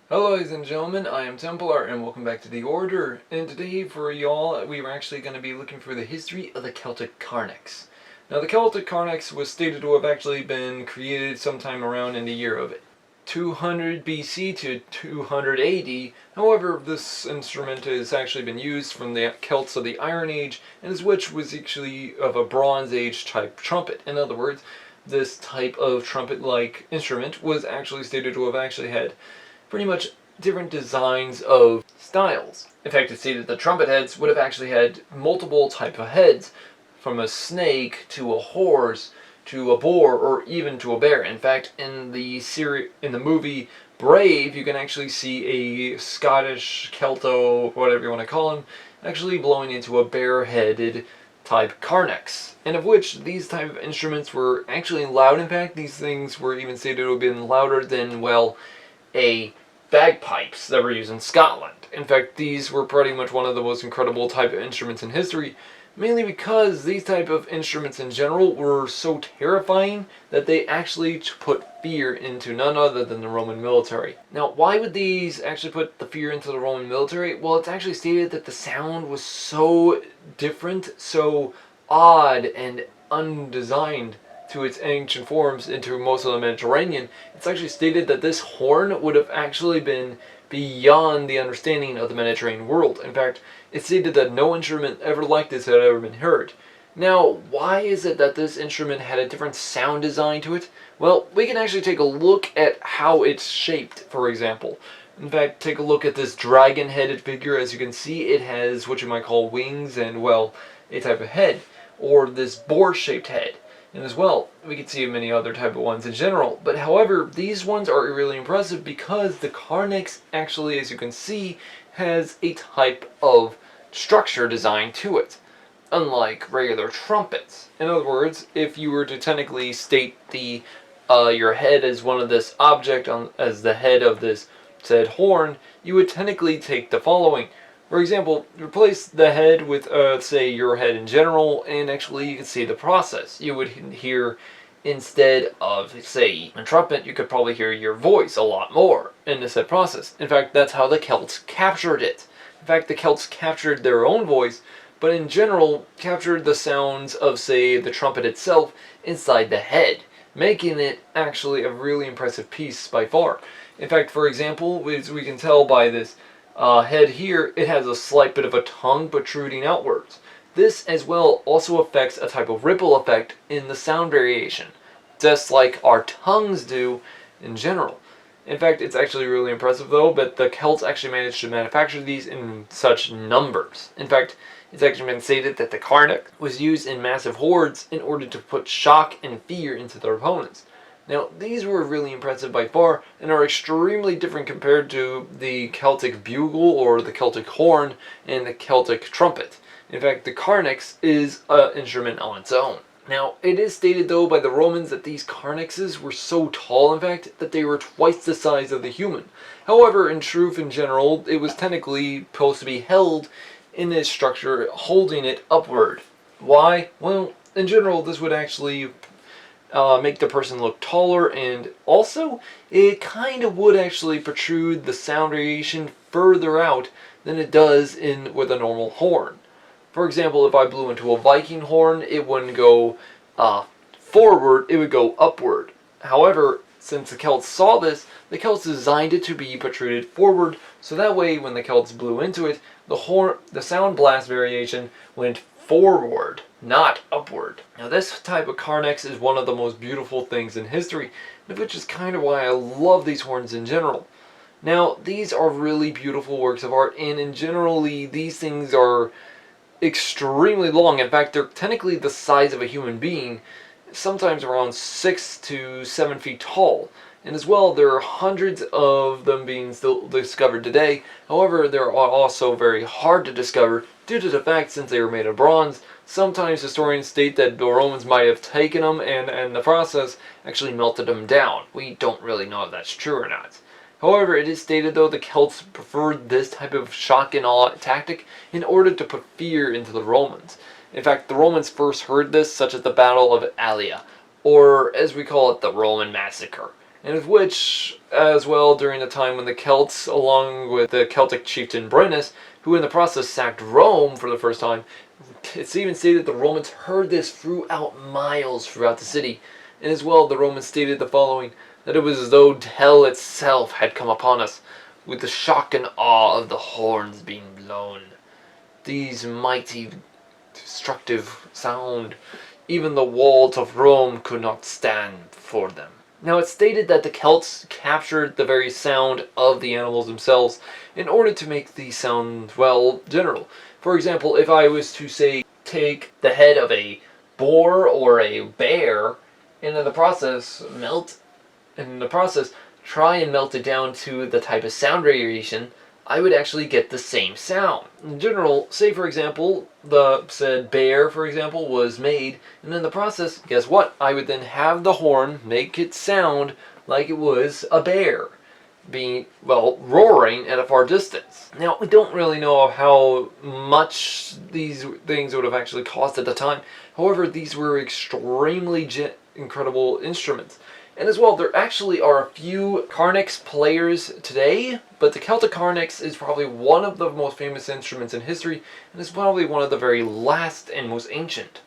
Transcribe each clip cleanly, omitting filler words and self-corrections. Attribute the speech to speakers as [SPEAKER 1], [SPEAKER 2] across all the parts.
[SPEAKER 1] Hello ladies and gentlemen, I am Templar and welcome back to The Order. And today for y'all, we were actually going to be looking for the history of the Celtic Carnyx. Now the Celtic Carnyx was stated to have actually been created sometime around in the year of 200 BC to 200 AD. However, this instrument has actually been used from the Celts of the Iron Age, and which was actually of a Bronze Age type trumpet. In other words, this type of trumpet-like instrument was actually stated to have actually had pretty much different designs of styles. In fact, it's stated that the trumpet heads would have actually had multiple type of heads, from a snake to a horse to a boar or even to a bear. In fact, in the movie Brave, you can actually see a Scottish Kelto, whatever you want to call him, actually blowing into a bear-headed type Carnyx, and of which these type of instruments were actually loud. In fact, these things were even stated to have been louder than, well, a bagpipes that were used in Scotland. In fact, these were pretty much one of the most incredible type of instruments in history, mainly because these type of instruments in general were so terrifying that they actually put fear into none other than the Roman military. Now, why would these actually put the fear into the Roman military? Well, it's actually stated that the sound was so different, so odd and undesigned to its ancient forms into most of the Mediterranean. It's actually stated that this horn would have actually been beyond the understanding of the Mediterranean world. In fact, it's stated that no instrument ever like this had ever been heard. Now, why is it that this instrument had a different sound design to it? Well, we can actually take a look at how it's shaped, for example. In fact, take a look at this dragon-headed figure. As you can see, it has what you might call wings and, well, a type of head, or this boar-shaped head. And as well, we can see many other type of ones in general. But however, these ones are really impressive because the Carnyx actually, as you can see, has a type of structure design to it, unlike regular trumpets. In other words, if you were to technically state the your head as one of this object as the head of this said horn, you would technically take the following. For example, replace the head with, say, your head in general, and actually you can see the process. You would hear, instead of, say, a trumpet, you could probably hear your voice a lot more in the said process. In fact, that's how the Celts captured it. In fact, the Celts captured their own voice, but in general, captured the sounds of, say, the trumpet itself inside the head, making it actually a really impressive piece by far. In fact, for example, as we can tell by this head here, it has a slight bit of a tongue protruding outwards. This as well also affects a type of ripple effect in the sound variation, just like our tongues do in general. In fact, it's actually really impressive though, but the Celts actually managed to manufacture these in such numbers. In fact, it's actually been stated that the Carnyx was used in massive hordes in order to put shock and fear into their opponents. Now, these were really impressive by far and are extremely different compared to the Celtic bugle or the Celtic horn and the Celtic trumpet. In fact, the Carnyx is an instrument on its own. Now, it is stated though by the Romans that these Carnyxes were so tall, in fact, that they were twice the size of the human. However, in truth, in general, it was technically supposed to be held in this structure, holding it upward. Why? Well, in general, this would actually make the person look taller, and also it kind of would actually protrude the sound variation further out than it does with a normal horn. For example, if I blew into a Viking horn, it wouldn't go forward, it would go upward. However, since the Celts saw this, the Celts designed it to be protruded forward, so that way when the Celts blew into it, the sound blast variation went forward, not upward. Now this type of Carnyx is one of the most beautiful things in history, which is kind of why I love these horns in general. Now these are really beautiful works of art, and in generally these things are extremely long. In fact, they're technically the size of a human being, sometimes around 6 to 7 feet tall. And as well, there are hundreds of them being still discovered today. However, they're also very hard to discover due to the fact, since they were made of bronze, sometimes historians state that the Romans might have taken them and in the process actually melted them down. We don't really know if that's true or not. However, it is stated though the Celts preferred this type of shock and awe tactic in order to put fear into the Romans. In fact, the Romans first heard this, such as the Battle of Allia, or as we call it, the Roman Massacre. and of which, as well, during the time when the Celts, along with the Celtic chieftain Brennus, who in the process sacked Rome for the first time, it's even stated the Romans heard this throughout miles throughout the city. And as well, the Romans stated the following, that it was as though hell itself had come upon us, with the shock and awe of the horns being blown. These mighty, destructive sound, even the walls of Rome could not stand for them. Now it's stated that the Celts captured the very sound of the animals themselves in order to make the sound, well, general. For example, if I was to say, take the head of a boar or a bear, and in the process try and melt it down to the type of sound variation, I would actually get the same sound. In general, say for example, the said bear, for example, was made, and in the process, guess what? I would then have the horn make it sound like it was a bear being, well, roaring at a far distance. Now, we don't really know how much these things would have actually cost at the time. However, these were extremely incredible instruments. And as well, there actually are a few Carnyx players today, but the Celtic Carnyx is probably one of the most famous instruments in history, and is probably one of the very last and most ancient.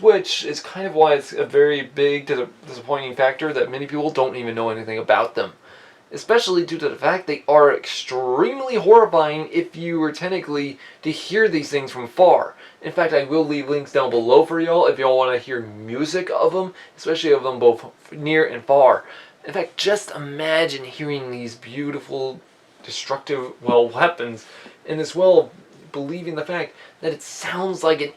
[SPEAKER 1] Which is kind of why it's a very big disappointing factor that many people don't even know anything about them. Especially due to the fact they are extremely horrifying if you were technically to hear these things from far. In fact, I will leave links down below for y'all if y'all want to hear music of them, especially of them both near and far. In fact, just imagine hearing these beautiful, destructive, well, weapons, and as well believing the fact that it sounds like an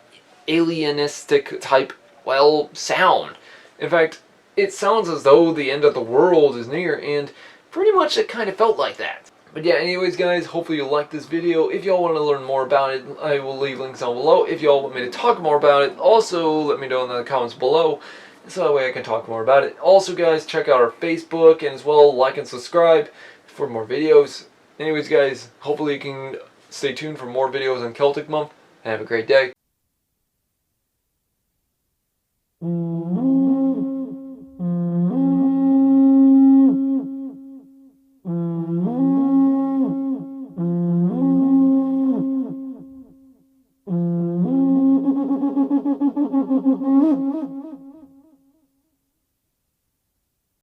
[SPEAKER 1] alienistic type, well, sound. In fact, it sounds as though the end of the world is near, and pretty much it kind of felt like that. But yeah, anyways guys, hopefully you liked this video. If y'all want to learn more about it, I will leave links down below. If y'all want me to talk more about it, also let me know in the comments below, so that way I can talk more about it. Also guys, check out our Facebook, and as well like and subscribe for more videos. Anyways guys, hopefully you can stay tuned for more videos on Celtic Month, and have a great day.